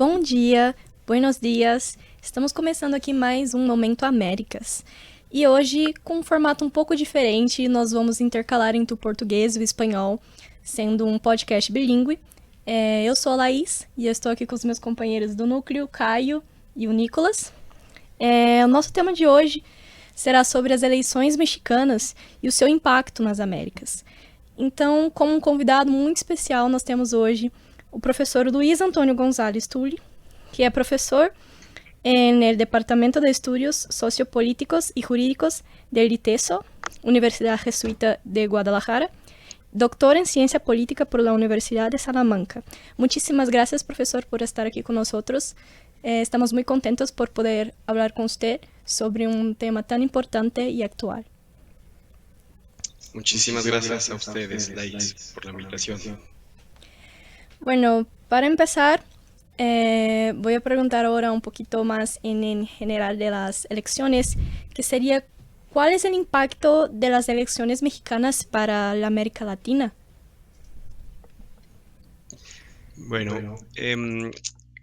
Bom dia, buenos dias. Estamos começando aqui mais um Momento Américas. E hoje, com um formato um pouco diferente, nós vamos intercalar entre o português e o espanhol, sendo um podcast bilíngue. Eu sou a Laís e eu estou aqui com os meus companheiros do núcleo, Caio e o Nicolas. O nosso tema de hoje será sobre as eleições mexicanas e o seu impacto nas Américas. Então, como um convidado muito especial, nós temos hoje o professor Luiz Antônio Gonzalez Tulli, que é professor en el Departamento de Estudios Sociopolíticos y Jurídicos del ITESO, Universidad Jesuita de Guadalajara, doctor en Ciencia Política por la Universidad de Salamanca. Muchísimas gracias, profesor, por estar aquí con nosotros. Estamos muy contentos por poder hablar con usted sobre un tema tan importante y actual. Muchísimas gracias a ustedes, Laís, por la invitación. Bueno, para empezar, voy a preguntar ahora un poquito más en general de las elecciones, que sería, ¿cuál es el impacto de las elecciones mexicanas para la América Latina? Bueno,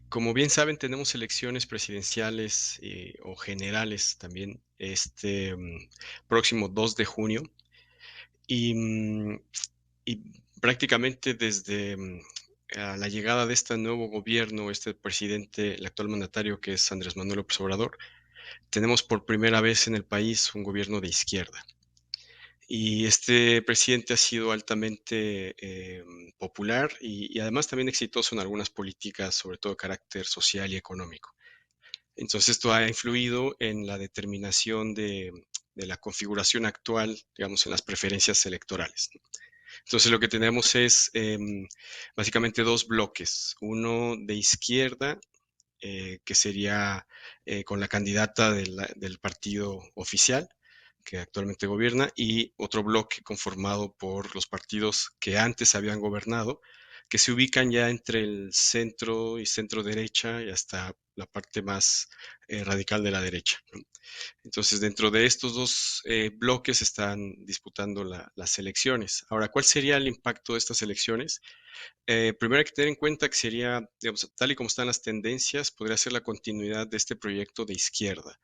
como bien saben, tenemos elecciones presidenciales o generales también este próximo 2 de junio y, y prácticamente desde a la llegada de este nuevo gobierno, este presidente, el actual mandatario que es Andrés Manuel López Obrador, tenemos por primera vez en el país un gobierno de izquierda. Y este presidente ha sido altamente popular y además también exitoso en algunas políticas, sobre todo de carácter social y económico. Entonces esto ha influido en la determinación de la configuración actual, digamos, en las preferencias electorales. Entonces lo que tenemos es básicamente dos bloques, uno de izquierda, que sería con la candidata del partido oficial, que actualmente gobierna, y otro bloque conformado por los partidos que antes habían gobernado, que se ubican ya entre el centro y centro derecha y hasta la parte más radical de la derecha, ¿no? Entonces, dentro de estos dos bloques están disputando las elecciones. Ahora, ¿cuál sería el impacto de estas elecciones? Primero hay que tener en cuenta que sería, digamos, tal y como están las tendencias, podría ser la continuidad de este proyecto de izquierda.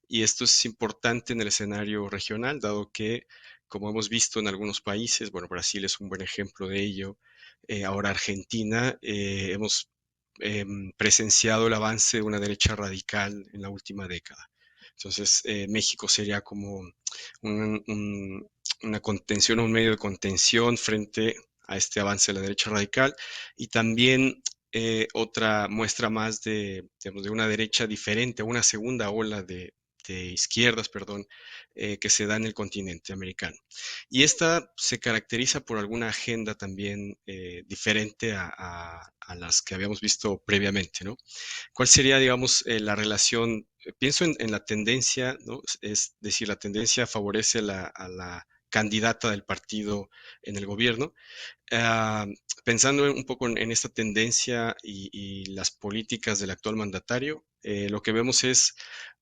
Y esto es importante en el escenario regional, dado que, como hemos visto en algunos países, bueno, Brasil es un buen ejemplo de ello, ahora Argentina, hemos presenciado el avance de una derecha radical en la última década. Entonces, México sería como un, un, una contención, un medio de contención frente a este avance de la derecha radical y también otra muestra más digamos, de una derecha diferente, una segunda ola de izquierdas, perdón, que se da en el continente americano. Y esta se caracteriza por alguna agenda también diferente a las que habíamos visto previamente, ¿no? ¿Cuál sería, digamos, la relación? Pienso en la tendencia, ¿no? Es decir, la tendencia favorece a la candidata del partido en el gobierno. Ah, Pensando un poco en esta tendencia y las políticas del actual mandatario, lo que vemos es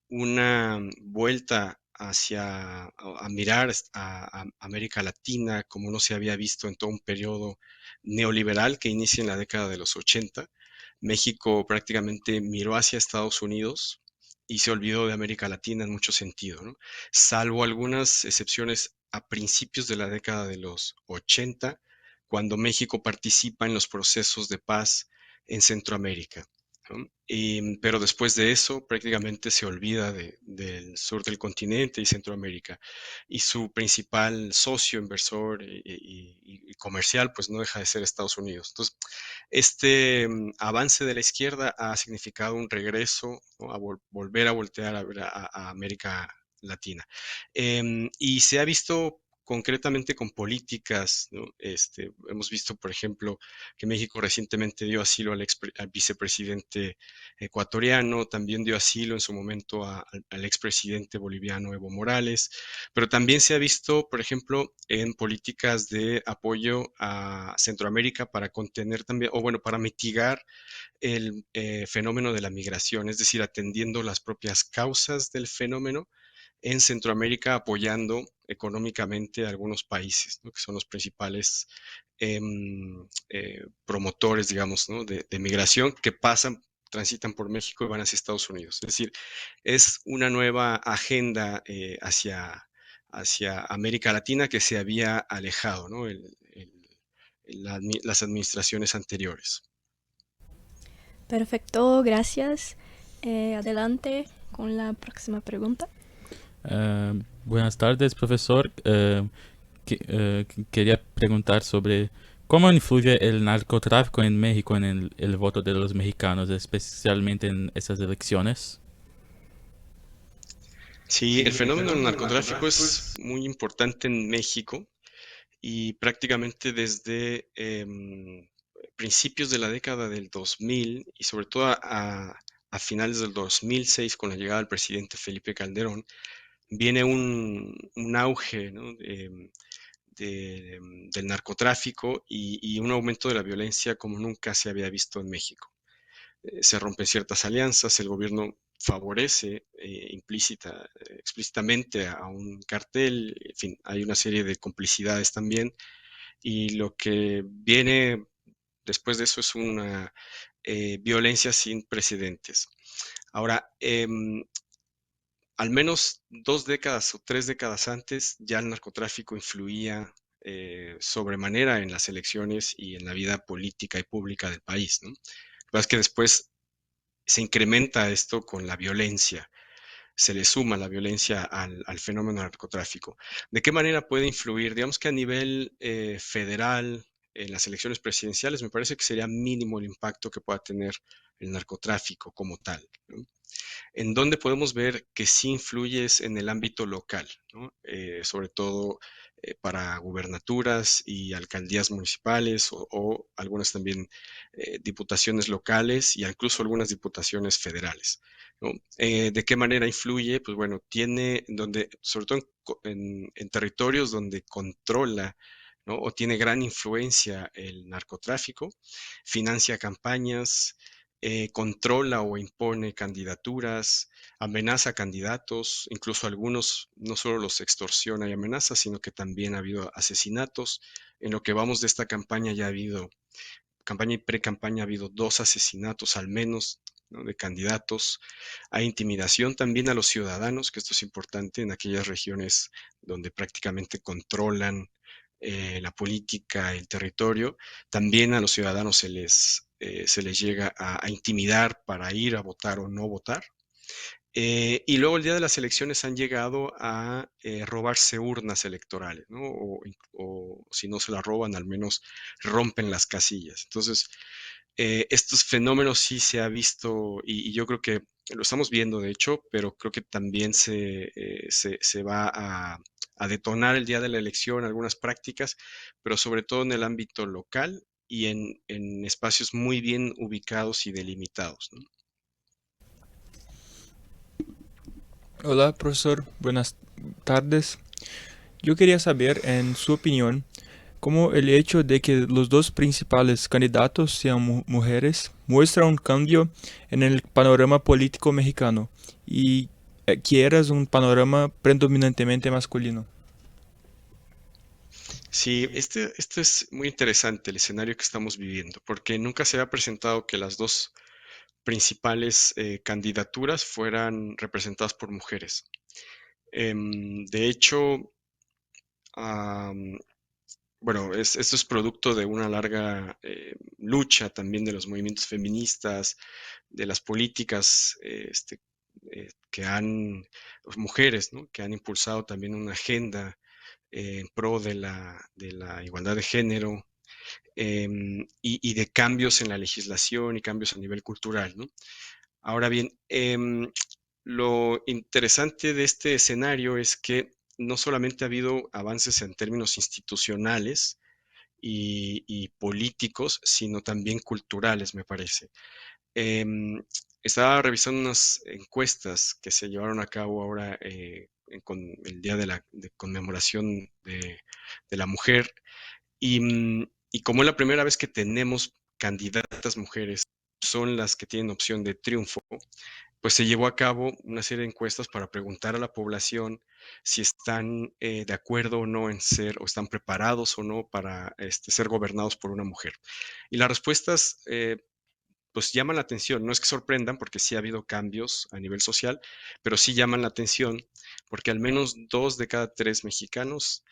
una vuelta hacia a mirar a América Latina como no se había visto en todo un periodo neoliberal que inicia en la década de los 80. México prácticamente miró hacia Estados Unidos y se olvidó de América Latina en mucho sentido, ¿no? Salvo algunas excepciones a principios de la década de los 80, cuando México participa en los procesos de paz en Centroamérica, ¿no? Pero después de eso prácticamente se olvida del sur del continente y Centroamérica. Y su principal socio, inversor y comercial, pues no deja de ser Estados Unidos. Entonces, este avance de la izquierda ha significado un regreso, ¿no? A volver a voltear a ver a América Latina. Y se ha visto concretamente con políticas, ¿no? Hemos visto, por ejemplo, que México recientemente dio asilo al vicepresidente ecuatoriano, también dio asilo en su momento al expresidente boliviano Evo Morales, pero también se ha visto, por ejemplo, en políticas de apoyo a Centroamérica para contener también, o bueno, para mitigar el fenómeno de la migración, es decir, atendiendo las propias causas del fenómeno en Centroamérica, apoyando económicamente a algunos países, ¿no? Que son los principales promotores, digamos, ¿no? de migración que pasan transitan por México y van hacia Estados Unidos. Es decir, es una nueva agenda hacia América Latina que se había alejado, ¿no? Las administraciones anteriores. Perfecto, gracias. Adelante con la próxima pregunta. Buenas tardes, profesor. Quería preguntar sobre cómo influye el narcotráfico en México en el voto de los mexicanos, especialmente en esas elecciones. Sí, el fenómeno del narcotráfico es muy importante en México y prácticamente desde principios de la década del 2000 y sobre todo a finales del 2006 con la llegada del presidente Felipe Calderón, viene un auge, ¿no? Del narcotráfico y un aumento de la violencia como nunca se había visto en México. Se rompen ciertas alianzas, el gobierno favorece explícitamente a un cartel, en fin, hay una serie de complicidades también y lo que viene después de eso es una violencia sin precedentes. Ahora, al menos 2 décadas o 3 décadas antes, ya el narcotráfico influía sobremanera en las elecciones y en la vida política y pública del país, ¿no? Lo que pasa es que después se incrementa esto con la violencia, se le suma la violencia al fenómeno narcotráfico. ¿De qué manera puede influir? Digamos que a nivel federal, en las elecciones presidenciales, me parece que sería mínimo el impacto que pueda tener el narcotráfico como tal, ¿no? En donde podemos ver que sí influyes en el ámbito local, ¿no? Sobre todo para gubernaturas y alcaldías municipales o algunas también diputaciones locales y incluso algunas diputaciones federales, ¿no? ¿De qué manera influye? Pues bueno, tiene donde, sobre todo en territorios donde controla, ¿no? O tiene gran influencia el narcotráfico, financia campañas, controla o impone candidaturas, amenaza candidatos, incluso algunos no solo los extorsiona y amenaza, sino que también ha habido asesinatos. En lo que vamos de esta campaña ya ha habido, campaña y pre-campaña ha habido 2 asesinatos al menos, ¿no? De candidatos. Hay intimidación también a los ciudadanos, que esto es importante en aquellas regiones donde prácticamente controlan la política, el territorio. También a los ciudadanos se les llega a intimidar para ir a votar o no votar. Y luego el día de las elecciones han llegado a robarse urnas electorales, ¿no? O si no se las roban, al menos rompen las casillas. Entonces, estos fenómenos sí se ha visto y yo creo que lo estamos viendo, de hecho, pero creo que también se va a detonar el día de la elección algunas prácticas, pero sobre todo en el ámbito local y en espacios muy bien ubicados y delimitados, ¿no? Hola, profesor. Buenas tardes. Yo quería saber, en su opinión, cómo el hecho de que los dos principales candidatos sean mujeres muestra un cambio en el panorama político mexicano y que era un panorama predominantemente masculino. Sí, este es muy interesante el escenario que estamos viviendo, porque nunca se había presentado que las dos principales candidaturas fueran representadas por mujeres. De hecho, am, bueno, esto es producto de una larga lucha también de los movimientos feministas, de las políticas que han, mujeres, ¿no? Que han impulsado también una agenda en pro de la igualdad de género, y de cambios en la legislación y cambios a nivel cultural, ¿no? Ahora bien, lo interesante de este escenario es que no solamente ha habido avances en términos institucionales y políticos, sino también culturales, me parece. Em, Estaba revisando unas encuestas que se llevaron a cabo ahora con el Día de Conmemoración de la Mujer y como es la primera vez que tenemos candidatas mujeres, son las que tienen opción de triunfo, pues se llevó a cabo una serie de encuestas para preguntar a la población si están de acuerdo o no en ser, o están preparados o no para ser gobernados por una mujer. Y las respuestas pues llaman la atención. No es que sorprendan, porque sí ha habido cambios a nivel social, pero sí llaman la atención porque al menos 2 de cada 3 mexicanos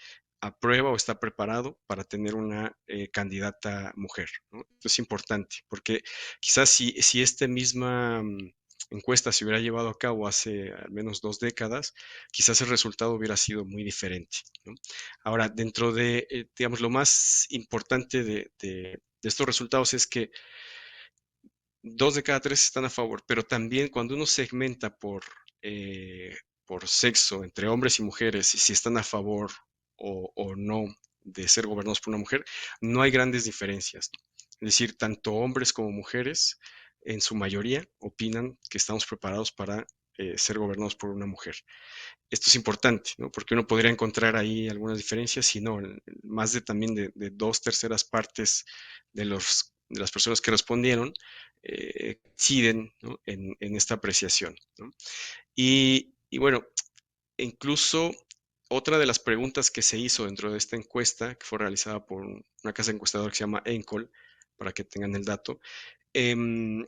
aprueba o está preparado para tener una candidata mujer, ¿no? Esto es importante, porque quizás si esta misma encuesta se hubiera llevado a cabo hace al menos 2 décadas, quizás el resultado hubiera sido muy diferente, ¿no? Ahora, dentro de, digamos, lo más importante de estos resultados es que 2 de cada 3 están a favor, pero también cuando uno segmenta por sexo entre hombres y mujeres y si están a favor o no de ser gobernados por una mujer, no hay grandes diferencias. Es decir, tanto hombres como mujeres, en su mayoría, opinan que estamos preparados para ser gobernados por una mujer. Esto es importante, ¿no? Porque uno podría encontrar ahí algunas diferencias y no, más de también de 2/3 partes de las personas que respondieron coinciden, ¿no? en esta apreciación, ¿no? Y bueno, incluso otra de las preguntas que se hizo dentro de esta encuesta, que fue realizada por una casa encuestadora que se llama Encol, para que tengan el dato, em,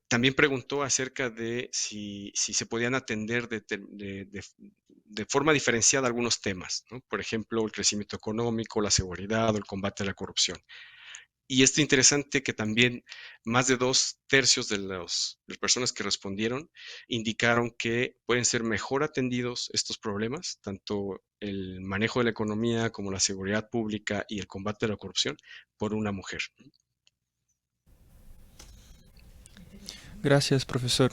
también preguntó acerca de si se podían atender de forma diferenciada algunos temas, ¿no? Por ejemplo, el crecimiento económico, la seguridad o el combate a la corrupción. Y es interesante que también más de 2/3 de las personas que respondieron indicaron que pueden ser mejor atendidos estos problemas, tanto el manejo de la economía como la seguridad pública y el combate a la corrupción, por una mujer. Gracias, profesor.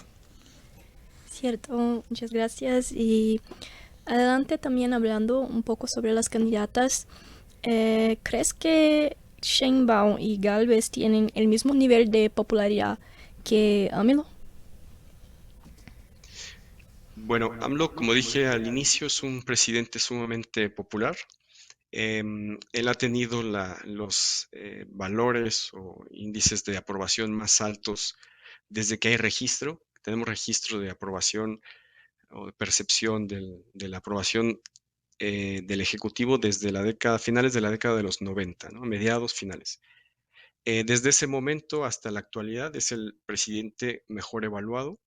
Cierto, muchas gracias. Y adelante también hablando un poco sobre las candidatas. ¿Crees que Sheinbaum y Gálvez tienen el mismo nivel de popularidad que AMLO? Bueno, AMLO, como dije al inicio, es un presidente sumamente popular. Él ha tenido los valores o índices de aprobación más altos desde que hay registro. Tenemos registro de aprobación o de percepción de la aprobación del Ejecutivo desde finales de la década de los 90, ¿no? Mediados, finales. Desde ese momento hasta la actualidad es el presidente mejor evaluado,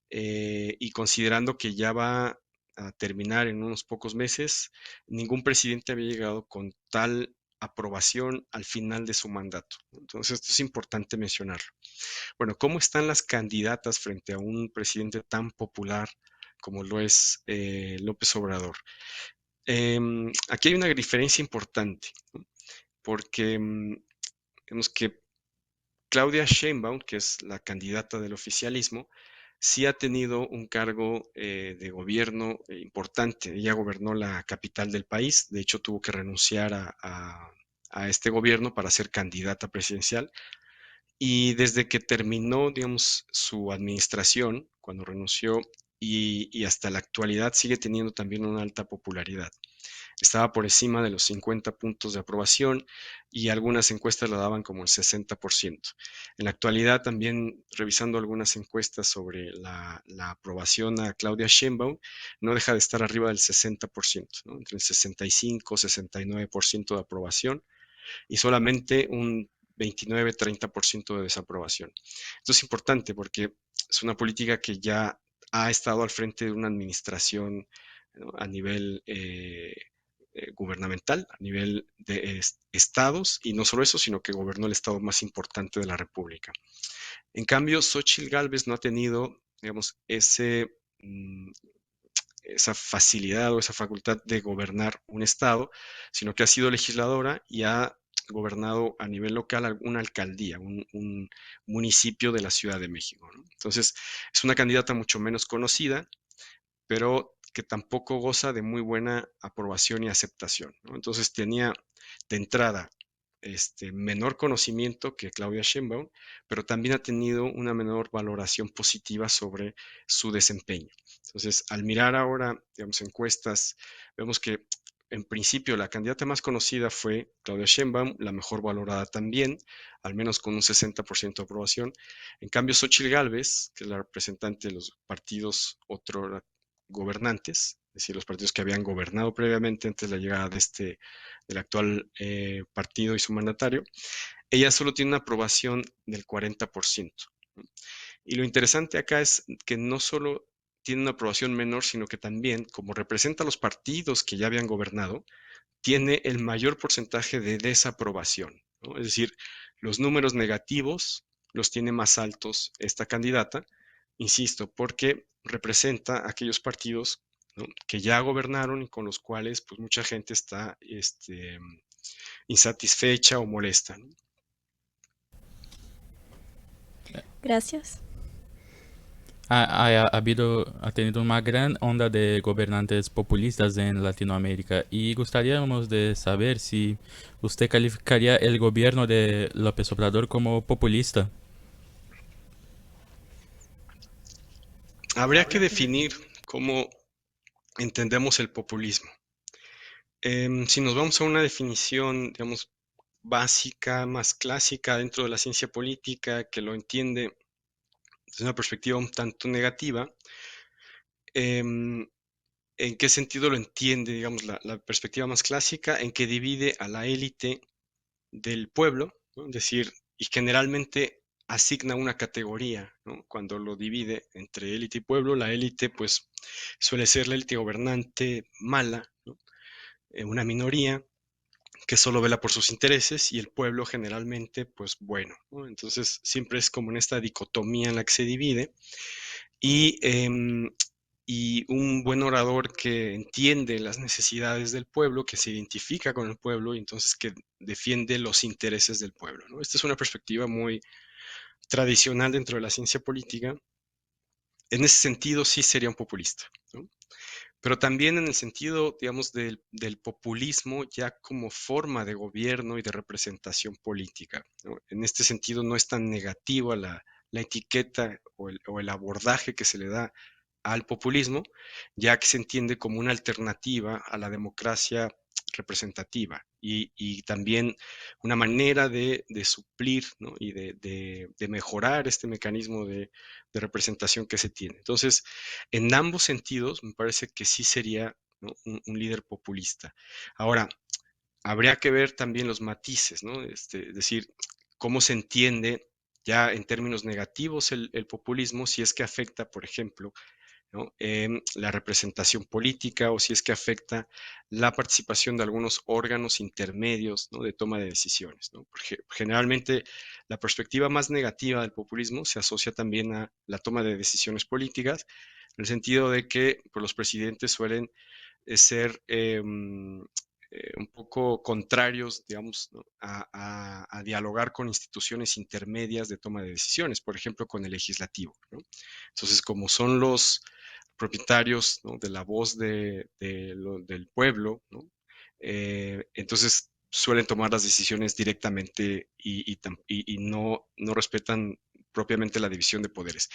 y considerando que ya va a terminar en unos pocos meses, ningún presidente había llegado con tal aprobación al final de su mandato. Entonces, esto es importante mencionarlo. Bueno, ¿cómo están las candidatas frente a un presidente tan popular como lo es López Obrador? Aquí hay una diferencia importante, ¿no? Porque vemos que Claudia Sheinbaum, que es la candidata del oficialismo, sí ha tenido un cargo de gobierno importante. Ella gobernó la capital del país, de hecho tuvo que renunciar a este gobierno para ser candidata presidencial. Y desde que terminó, digamos, su administración, cuando renunció, y hasta la actualidad sigue teniendo también una alta popularidad. Estaba por encima de los 50 puntos de aprobación y algunas encuestas la daban como el 60%. En la actualidad, también revisando algunas encuestas sobre la aprobación a Claudia Sheinbaum, no deja de estar arriba del 60%, ¿no? Entre el 65 y 69% de aprobación y solamente un 29-30% de desaprobación. Esto es importante porque es una política que ya ha estado al frente de una administración, ¿no? A nivel gubernamental, a nivel de estados, y no solo eso, sino que gobernó el estado más importante de la República. En cambio, Xochitl Gálvez no ha tenido, digamos, esa facilidad o esa facultad de gobernar un estado, sino que ha sido legisladora y ha gobernado a nivel local una alcaldía, un municipio de la Ciudad de México, ¿no? Entonces, es una candidata mucho menos conocida, pero que tampoco goza de muy buena aprobación y aceptación, ¿no? Entonces tenía de entrada menor conocimiento que Claudia Sheinbaum, pero también ha tenido una menor valoración positiva sobre su desempeño. Entonces, al mirar ahora, digamos, encuestas, vemos que en principio la candidata más conocida fue Claudia Sheinbaum, la mejor valorada también, al menos con un 60% de aprobación. En cambio, Xochitl Gálvez, que es la representante de los partidos gobernantes, es decir, los partidos que habían gobernado previamente antes de la llegada del actual partido y su mandatario, ella solo tiene una aprobación del 40%. ¿No? Y lo interesante acá es que no solo tiene una aprobación menor, sino que también, como representa a los partidos que ya habían gobernado, tiene el mayor porcentaje de desaprobación, ¿no? Es decir, los números negativos los tiene más altos esta candidata, insisto, porque representa a aquellos partidos, ¿no?, que ya gobernaron y con los cuales pues mucha gente está insatisfecha o molesta, ¿no? Gracias. Ha tenido una gran onda de gobernantes populistas en Latinoamérica y gustaríamos de saber si usted calificaría el gobierno de López Obrador como populista. Habría que definir cómo entendemos el populismo. Si nos vamos a una definición, digamos, básica, más clásica dentro de la ciencia política, que lo entiende desde una perspectiva un tanto negativa, em, ¿en qué sentido lo entiende, digamos, la perspectiva más clásica? En que divide a la élite del pueblo, ¿no? Es decir, y generalmente asigna una categoría, ¿no? Cuando lo divide entre élite y pueblo, la élite pues suele ser la élite gobernante mala, ¿no? Una minoría que solo vela por sus intereses y el pueblo generalmente pues bueno, ¿no? Entonces siempre es como en esta dicotomía en la que se divide y, y un buen orador que entiende las necesidades del pueblo, que se identifica con el pueblo y entonces que defiende los intereses del pueblo, ¿no? Esta es una perspectiva muy tradicional dentro de la ciencia política. En ese sentido sí sería un populista, ¿no? Pero también en el sentido, digamos, del populismo ya como forma de gobierno y de representación política, ¿no? En este sentido no es tan negativa la etiqueta o el abordaje que se le da al populismo, ya que se entiende como una alternativa a la democracia representativa y también una manera de suplir, ¿no?, y de mejorar este mecanismo de representación que se tiene. Entonces, en ambos sentidos, me parece que sí sería, ¿no?, un líder populista. Ahora, habría que ver también los matices, ¿no? Es decir, cómo se entiende ya en términos negativos el populismo, si es que afecta, por ejemplo, ¿no?, la representación política o si es que afecta la participación de algunos órganos intermedios, ¿no?, de toma de decisiones, ¿no? Porque generalmente la perspectiva más negativa del populismo se asocia también a la toma de decisiones políticas, en el sentido de que pues, los presidentes suelen ser un poco contrarios, digamos, ¿no?, a dialogar con instituciones intermedias de toma de decisiones, por ejemplo, con el legislativo, ¿no? Entonces, como son los propietarios, ¿no?, de la voz del pueblo, ¿no?, entonces suelen tomar las decisiones directamente y no respetan propiamente la división de poderes.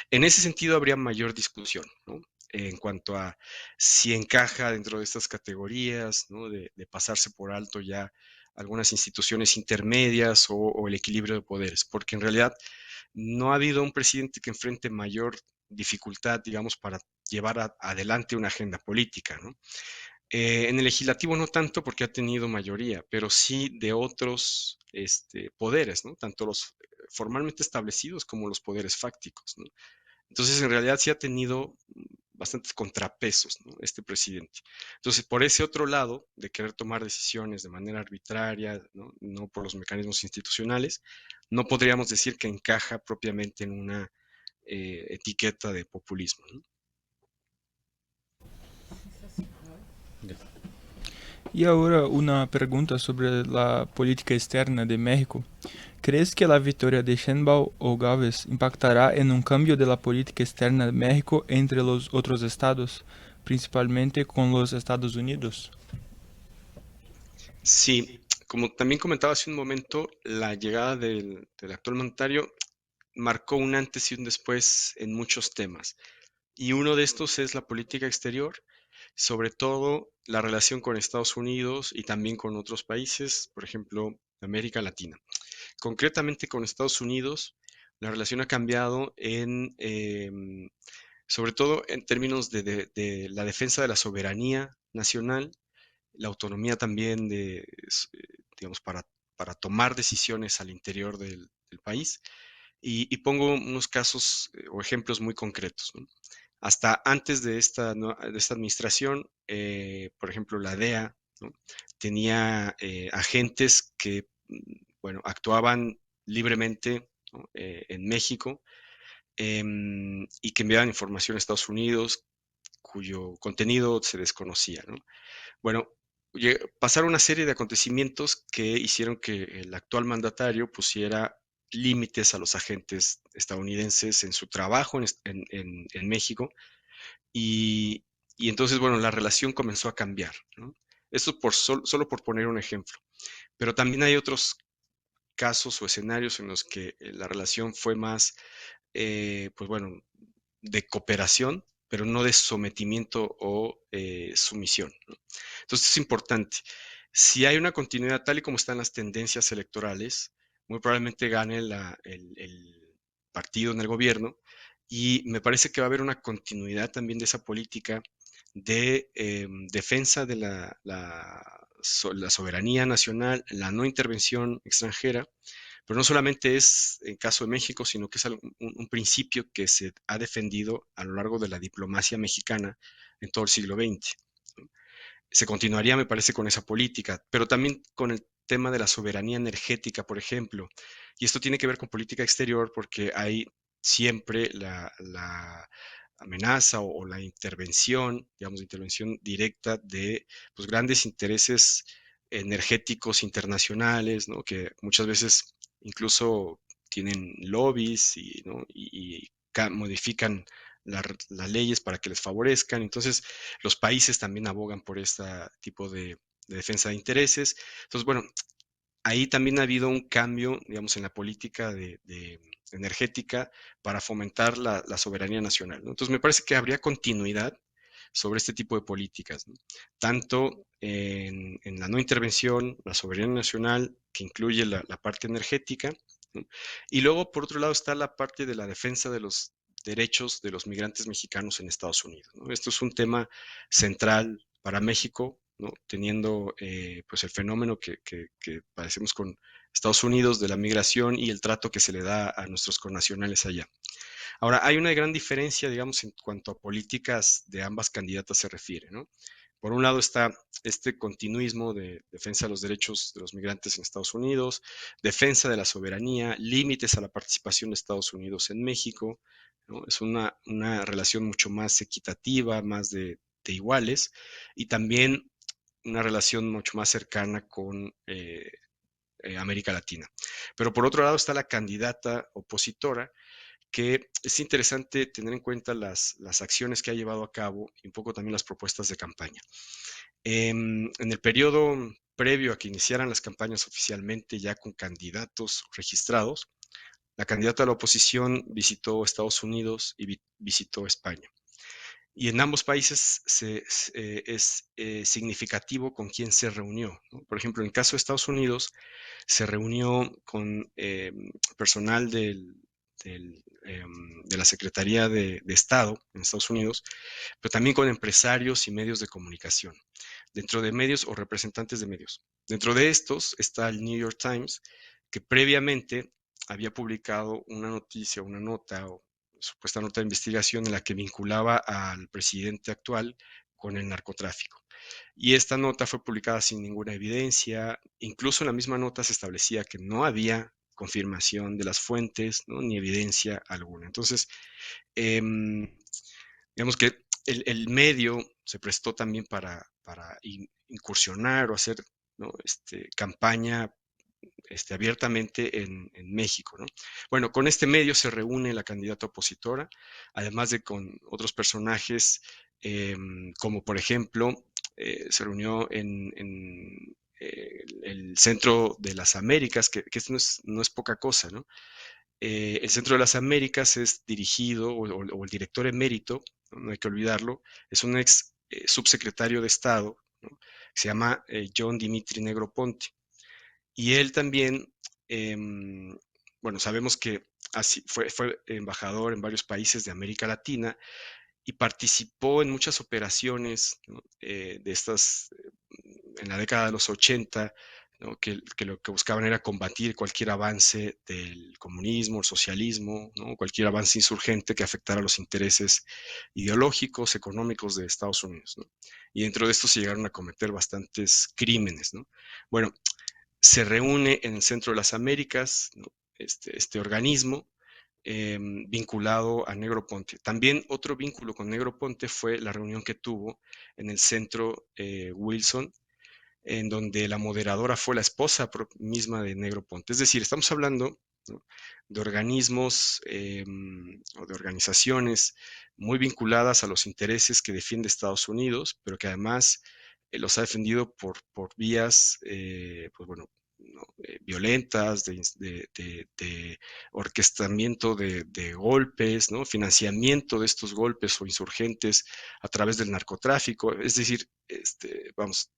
En ese sentido habría mayor discusión, ¿no?, en cuanto a si encaja dentro de estas categorías, ¿no?, de pasarse por alto ya algunas instituciones intermedias o el equilibrio de poderes, porque en realidad no ha habido un presidente que enfrente mayor dificultad, digamos, para llevar adelante una agenda política, ¿no? En el legislativo no tanto porque ha tenido mayoría, pero sí de otros poderes, ¿no? Tanto los formalmente establecidos como los poderes fácticos, ¿no? Entonces, en realidad sí ha tenido bastantes contrapesos, ¿no?, este presidente. Entonces, por ese otro lado, de querer tomar decisiones de manera arbitraria, ¿no?, no por los mecanismos institucionales, no podríamos decir que encaja propiamente en una etiqueta de populismo, ¿no? Y ahora una pregunta sobre la política externa de México. ¿Crees que la victoria de Sheinbaum o Gávez impactará en un cambio de la política externa de México entre los otros estados, principalmente con los Estados Unidos? Sí, como también comentaba hace un momento, la llegada del actual mandatario marcó un antes y un después en muchos temas. Y uno de estos es la política exterior, sobre todo la relación con Estados Unidos y también con otros países, por ejemplo, de América Latina. Concretamente con Estados Unidos, la relación ha cambiado sobre todo en términos de la defensa de la soberanía nacional, la autonomía también digamos, para para tomar decisiones al interior del país. Y pongo unos casos o ejemplos muy concretos, ¿no? Hasta antes de de esta administración, por ejemplo, la DEA, ¿no? Tenía agentes que, bueno, actuaban libremente, ¿no? En México, y que enviaban información a Estados Unidos cuyo contenido se desconocía, ¿no? Bueno, pasaron una serie de acontecimientos que hicieron que el actual mandatario pusiera límites a los agentes estadounidenses en su trabajo en México y, y entonces, bueno, la relación comenzó a cambiar, ¿no? Esto solo por poner un ejemplo. Pero también hay otros casos o escenarios en los que la relación fue más, pues bueno, de cooperación, pero no de sometimiento o sumisión, ¿no? Entonces es importante. Si hay una continuidad tal y como están las tendencias electorales, muy probablemente gane el partido en el gobierno y me parece que va a haber una continuidad también de esa política de defensa de la soberanía nacional, la no intervención extranjera, pero no solamente es en caso de México, sino que es un principio que se ha defendido a lo largo de la diplomacia mexicana en todo el siglo XX. Se continuaría, me parece, con esa política, pero también con el tema de la soberanía energética, por ejemplo. Y esto tiene que ver con política exterior porque hay siempre la amenaza o la intervención, digamos, intervención directa de pues, grandes intereses energéticos internacionales, ¿no? Que muchas veces incluso tienen lobbies ¿no? y modifican las leyes para que les favorezcan. Entonces, los países también abogan por este tipo de defensa de intereses. Entonces, bueno, ahí también ha habido un cambio, digamos, en la política de energética para fomentar la soberanía nacional, ¿no? Entonces, me parece que habría continuidad sobre este tipo de políticas, ¿no? Tanto en la no intervención, la soberanía nacional, que incluye la parte energética, ¿no? Y luego, por otro lado, está la parte de la defensa de los derechos de los migrantes mexicanos en Estados Unidos, ¿no? Esto es un tema central para México, ¿no? Teniendo pues el fenómeno que padecemos con Estados Unidos de la migración y el trato que se le da a nuestros connacionales allá. Ahora, hay una gran diferencia, digamos, en cuanto a políticas de ambas candidatas se refiere, ¿no? Por un lado está este continuismo de defensa de los derechos de los migrantes en Estados Unidos, defensa de la soberanía, límites a la participación de Estados Unidos en México, ¿no? Es una relación mucho más equitativa, más de iguales, y también una relación mucho más cercana con América Latina. Pero por otro lado está la candidata opositora, que es interesante tener en cuenta las acciones que ha llevado a cabo y un poco también las propuestas de campaña. En el periodo previo a que iniciaran las campañas oficialmente ya con candidatos registrados, la candidata a la oposición visitó Estados Unidos y visitó España. Y en ambos países es significativo con quién se reunió, ¿no? Por ejemplo, en el caso de Estados Unidos, se reunió con personal de la Secretaría de Estado en Estados Unidos, pero también con empresarios y medios de comunicación, dentro de medios o representantes de medios. Dentro de estos está el New York Times, que previamente había publicado una noticia, una nota o supuesta nota de investigación en la que vinculaba al presidente actual con el narcotráfico. Y esta nota fue publicada sin ninguna evidencia. Incluso en la misma nota se establecía que no había confirmación de las fuentes, ¿no? Ni evidencia alguna. Entonces, eh, digamos que el medio se prestó también para incursionar o hacer, ¿no? Campaña abiertamente en México, ¿no? Bueno, con este medio se reúne la candidata opositora, además de con otros personajes, como por ejemplo, se reunió el Centro de las Américas, que esto no es poca cosa, ¿no? El Centro de las Américas es dirigido, o el director emérito, no hay que olvidarlo, es un ex subsecretario de Estado, ¿no? Se llama John Dimitri Negroponte. Y él también, bueno, sabemos que así fue embajador en varios países de América Latina y participó en muchas operaciones, ¿no? De estas, en la década de los 80, ¿no? Que lo que buscaban era combatir cualquier avance del comunismo, el socialismo, ¿no? Cualquier avance insurgente que afectara los intereses ideológicos, económicos de Estados Unidos, ¿no? Y dentro de esto se llegaron a cometer bastantes crímenes, ¿no? Bueno, se reúne en el Centro de las Américas, ¿no? Este organismo vinculado a Negroponte. También otro vínculo con Negroponte fue la reunión que tuvo en el Centro Wilson, en donde la moderadora fue la esposa misma de Negroponte. Es decir, estamos hablando, ¿no?, de organismos o de organizaciones muy vinculadas a los intereses que defiende Estados Unidos, pero que además los ha defendido por vías, pues bueno, ¿no?, violentas, de orquestamiento de golpes, ¿no?, financiamiento de estos golpes o insurgentes a través del narcotráfico. Es decir, vamos,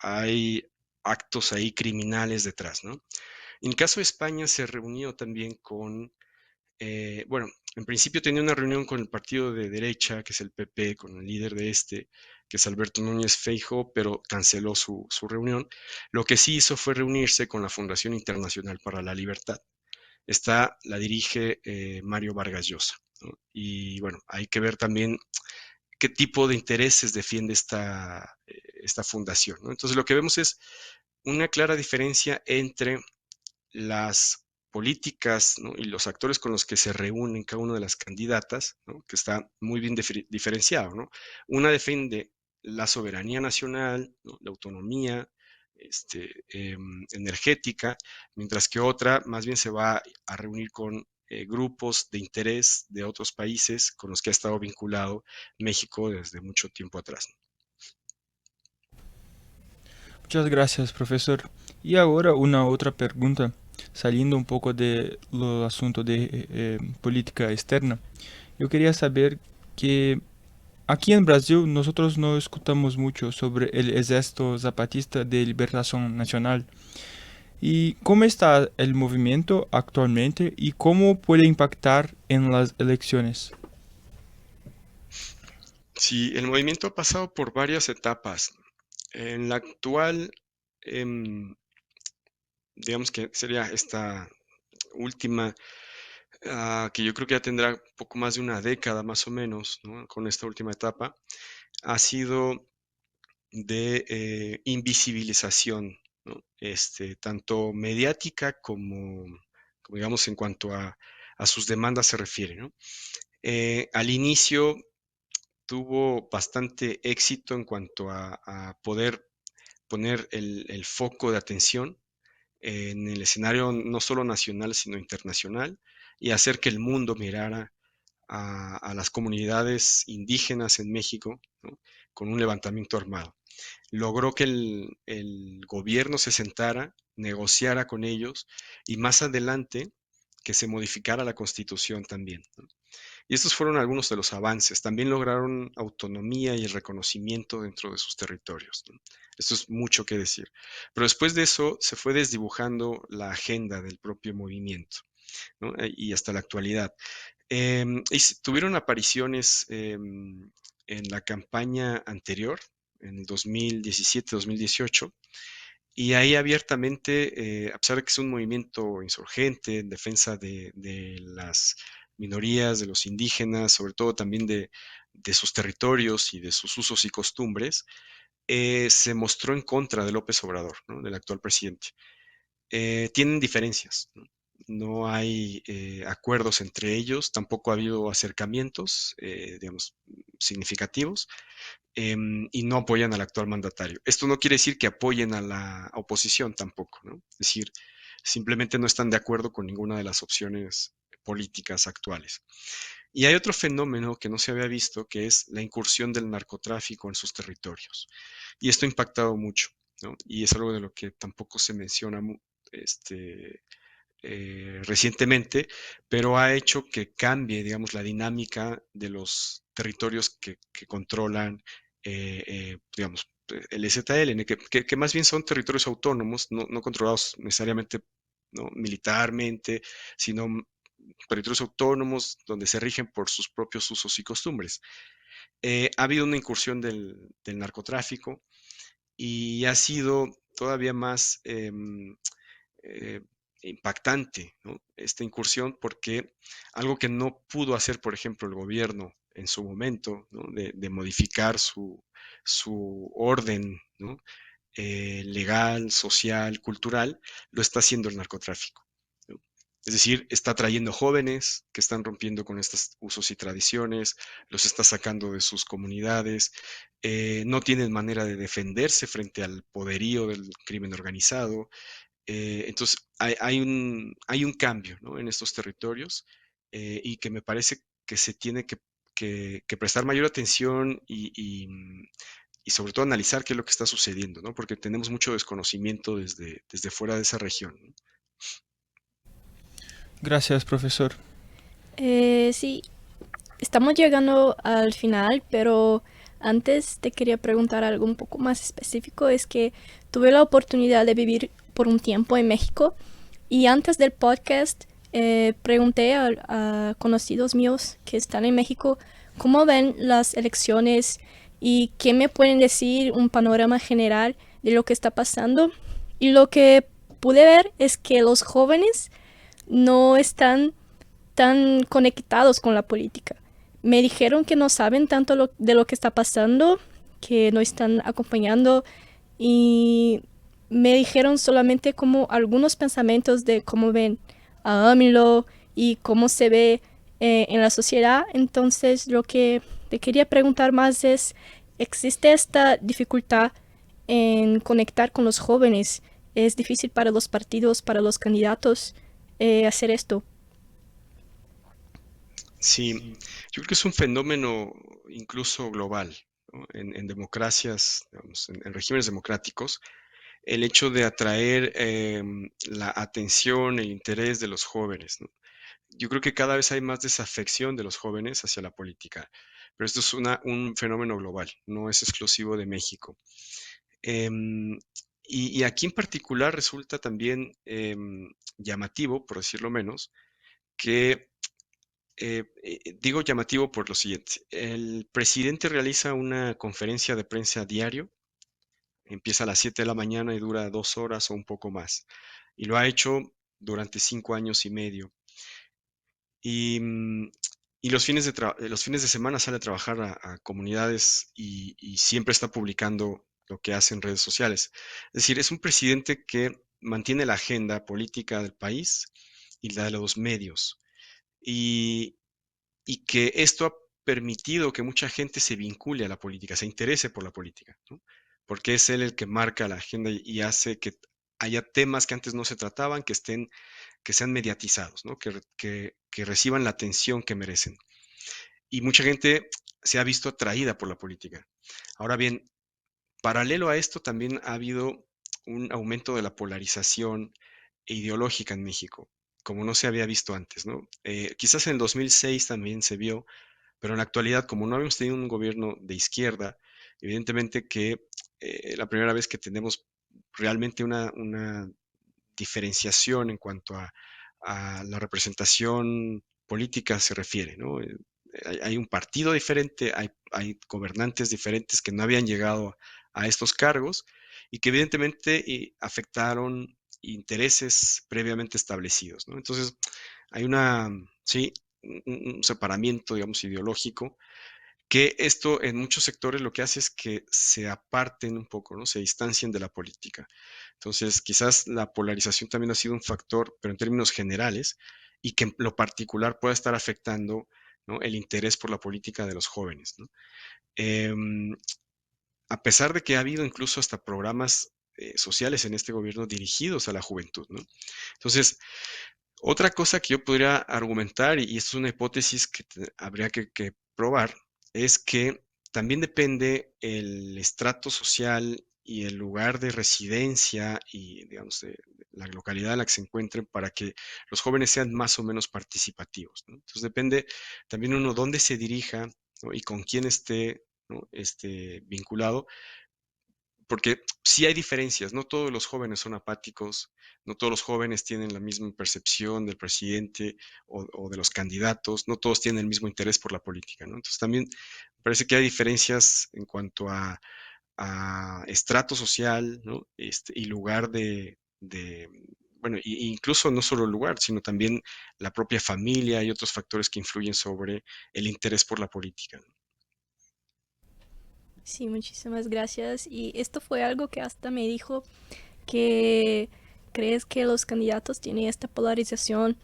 hay actos ahí criminales detrás, ¿no? En el caso de España se reunió también con, bueno, en principio tenía una reunión con el partido de derecha, que es el PP, con el líder de que es Alberto Núñez Feijóo, pero canceló su reunión. Lo que sí hizo fue reunirse con la Fundación Internacional para la Libertad. Esta la dirige Mario Vargas Llosa, ¿no? Y bueno, hay que ver también qué tipo de intereses defiende esta fundación, ¿no? Entonces lo que vemos es una clara diferencia entre las políticas, ¿no?, y los actores con los que se reúnen cada una de las candidatas, ¿no?, que está muy bien diferenciado, ¿no? Una defiende la soberanía nacional, ¿no?, la autonomía energética, mientras que otra más bien se va a reunir con grupos de interés de otros países con los que ha estado vinculado México desde mucho tiempo atrás. Muchas gracias, profesor. Y ahora una otra pregunta, saliendo un poco de lo asunto de política externa. Yo quería saber que aquí en Brasil nosotros no escuchamos mucho sobre el Ejército Zapatista de Liberación Nacional. ¿Y cómo está el movimiento actualmente y cómo puede impactar en las elecciones? Sí, el movimiento ha pasado por varias etapas. En la actual, digamos que sería esta última, que yo creo que ya tendrá poco más de una década más o menos, ¿no?, con esta última etapa, ha sido de invisibilización, ¿no?, tanto mediática como digamos en cuanto a sus demandas se refiere, ¿no? Al inicio tuvo bastante éxito en cuanto a poder poner el foco de atención en el escenario no solo nacional, sino internacional, y hacer que el mundo mirara a las comunidades indígenas en México, ¿no?, con un levantamiento armado. Logró que el gobierno se sentara, negociara con ellos y más adelante que se modificara la constitución también, ¿no? Y estos fueron algunos de los avances. También lograron autonomía y el reconocimiento dentro de sus territorios, ¿no? Esto es mucho que decir. Pero después de eso se fue desdibujando la agenda del propio movimiento, ¿no?, y hasta la actualidad. Y tuvieron apariciones en la campaña anterior, en el 2017-2018, y ahí abiertamente, a pesar de que es un movimiento insurgente en defensa de las minorías, de los indígenas, sobre todo también de sus territorios y de sus usos y costumbres, se mostró en contra de López Obrador, ¿no?, del actual presidente. Tienen diferencias, ¿no? No hay acuerdos entre ellos, tampoco ha habido acercamientos, digamos, significativos, y no apoyan al actual mandatario. Esto no quiere decir que apoyen a la oposición tampoco, ¿no? Es decir, simplemente no están de acuerdo con ninguna de las opciones políticas actuales. Y hay otro fenómeno que no se había visto, que es la incursión del narcotráfico en sus territorios. Y esto ha impactado mucho, ¿no? Y es algo de lo que tampoco se menciona recientemente, pero ha hecho que cambie, digamos, la dinámica de los territorios que controlan, digamos, el EZLN, que más bien son territorios autónomos, no controlados necesariamente, ¿no?, militarmente, sino territorios autónomos donde se rigen por sus propios usos y costumbres. Ha habido una incursión del narcotráfico y ha sido todavía más eh, impactante, ¿no? Esta incursión, porque algo que no pudo hacer, por ejemplo, el gobierno en su momento, ¿no? De modificar su orden, ¿no? Legal, social, cultural, lo está haciendo el narcotráfico, ¿no? Es decir, está trayendo jóvenes que están rompiendo con estos usos y tradiciones, los está sacando de sus comunidades, no tienen manera de defenderse frente al poderío del crimen organizado. Entonces, hay un cambio, ¿no? En estos territorios, y que me parece que se tiene que prestar mayor atención y sobre todo analizar qué es lo que está sucediendo, ¿no? Porque tenemos mucho desconocimiento desde fuera de esa región, ¿no? Gracias, profesor. Sí, estamos llegando al final, pero antes te quería preguntar algo un poco más específico. Es que tuve la oportunidad de vivir por un tiempo en México y antes del podcast pregunté a conocidos míos que están en México cómo ven las elecciones y qué me pueden decir un panorama general de lo que está pasando. Y lo que pude ver es que los jóvenes no están tan conectados con la política. Me dijeron que no saben tanto de lo que está pasando, que no están acompañando y me dijeron solamente como algunos pensamientos de cómo ven a AMLO y cómo se ve en la sociedad. Entonces lo que te quería preguntar más es, ¿existe esta dificultad en conectar con los jóvenes? ¿Es difícil para los partidos, para los candidatos hacer esto? Sí, yo creo que es un fenómeno incluso global, ¿no? En democracias, digamos, en regímenes democráticos, el hecho de atraer la atención, el interés de los jóvenes, ¿no? Yo creo que cada vez hay más desafección de los jóvenes hacia la política, pero esto es un fenómeno global, no es exclusivo de México. Em, y aquí en particular resulta también llamativo, por decirlo menos, que digo llamativo por lo siguiente. El presidente realiza una conferencia de prensa diario, empieza a las 7 de la mañana y dura 2 horas o un poco más. Y lo ha hecho durante 5 años y medio. Y, y los fines de semana sale a trabajar a comunidades y siempre está publicando lo que hace en redes sociales. Es decir, es un presidente que mantiene la agenda política del país y la de los medios. Y, y que esto ha permitido que mucha gente se vincule a la política, se interese por la política, ¿no? Porque es él el que marca la agenda y hace que haya temas que antes no se trataban, que sean mediatizados, ¿no? Que reciban la atención que merecen. Y mucha gente se ha visto atraída por la política. Ahora bien, paralelo a esto también ha habido un aumento de la polarización ideológica en México, como no se había visto antes, ¿no? Quizás en el 2006 también se vio, pero en la actualidad, como no habíamos tenido un gobierno de izquierda, evidentemente que la primera vez que tenemos realmente una diferenciación en cuanto a la representación política se refiere, ¿no? Hay un partido diferente, hay gobernantes diferentes que no habían llegado a estos cargos y que evidentemente afectaron intereses previamente establecidos, ¿no? Entonces, hay sí, un separamiento, digamos, ideológico, que esto en muchos sectores lo que hace es que se aparten un poco, ¿no? Se distancien de la política. Entonces, quizás la polarización también ha sido un factor, pero en términos generales, y que en lo particular pueda estar afectando, ¿no? El interés por la política de los jóvenes, ¿no? Em, a pesar de que ha habido incluso hasta programas sociales en este gobierno dirigidos a la juventud, ¿no? Entonces, otra cosa que yo podría argumentar, y esto es una hipótesis que habría que probar, es que también depende el estrato social y el lugar de residencia y, digamos, de la localidad en la que se encuentren para que los jóvenes sean más o menos participativos, ¿no? Entonces depende también uno dónde se dirija, ¿no? Y con quién esté, ¿no? Vinculado, porque sí hay diferencias, no todos los jóvenes son apáticos, no todos los jóvenes tienen la misma percepción del presidente o de los candidatos, no todos tienen el mismo interés por la política, ¿no? Entonces también me parece que hay diferencias en cuanto a estrato social, ¿no? Y lugar bueno, incluso no solo lugar, sino también la propia familia y otros factores que influyen sobre el interés por la política. Sí, muchísimas gracias. Y esto fue algo que hasta me dijo que crees que los candidatos tienen esta polarización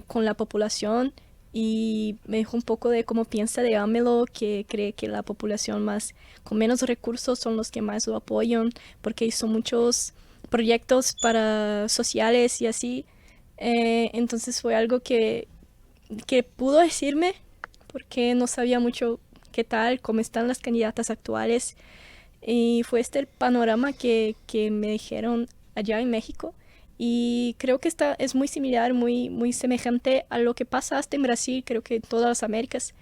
con la población, y me dijo un poco de cómo piensa de AMLO, que cree que la población más con menos recursos son los que más lo apoyan porque hizo muchos proyectos para sociales y así. Entonces fue algo que pudo decirme porque no sabía mucho qué tal, cómo están las candidatas actuales. Y fue este el panorama que me dijeron allá en México. Y creo que es muy similar, muy semejante a lo que pasa hasta en Brasil, creo que en todas las Américas.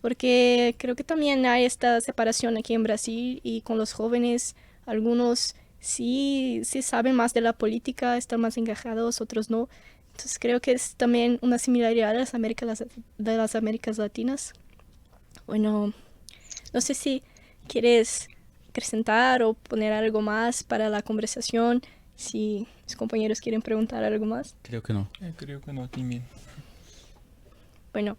Porque creo que también hay esta separación aquí en Brasil, y con los jóvenes, algunos sí saben más de la política, están más engajados, otros no. Entonces creo que es también una similaridad de las Américas Latinas. Bueno, no sé si quieres acrescentar o poner algo más para la conversación, si mis compañeros quieren preguntar algo más. Creo que no. Creo que no, también. Bueno,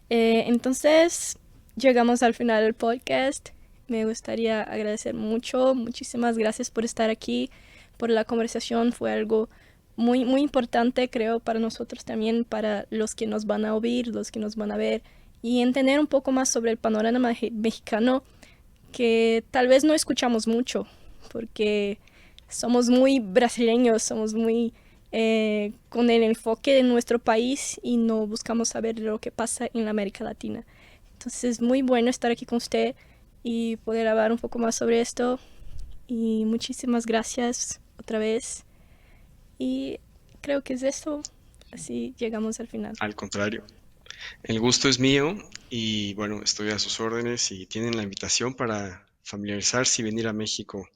entonces llegamos al final del podcast. Me gustaría agradecer muchísimas gracias por estar aquí, por la conversación. Fue algo muy importante, creo, para nosotros también, para los que nos van a oír, los que nos van a ver, y entender un poco más sobre el panorama mexicano, que tal vez no escuchamos mucho, porque somos muy brasileños, somos muy con el enfoque de nuestro país, y no buscamos saber lo que pasa en la América Latina. Entonces es muy bueno estar aquí con usted y poder hablar un poco más sobre esto. Y muchísimas gracias otra vez. Y creo que es eso. Así llegamos al final. Al contrario, el gusto es mío y bueno, estoy a sus órdenes y tienen la invitación para familiarizarse y venir a México.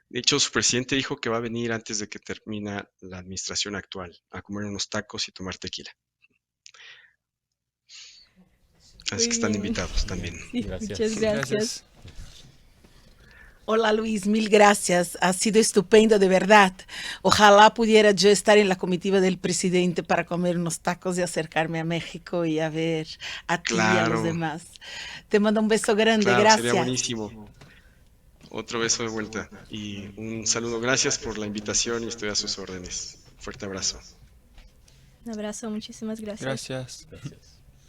De hecho, su presidente dijo que va a venir antes de que termine la administración actual, a comer unos tacos y tomar tequila. Así que están invitados también. Sí, Gracias. muchas gracias. Hola Luis, mil gracias. Ha sido estupendo, de verdad. Ojalá pudiera yo estar en la comitiva del presidente para comer unos tacos y acercarme a México y a ver a ti y a los Claro. demás. Te mando un beso grande, Claro, gracias. sería buenísimo. Otro beso de vuelta y un saludo. Gracias por la invitación y estoy a sus órdenes. Fuerte abrazo. Un abrazo, muchísimas gracias. Gracias. Gracias.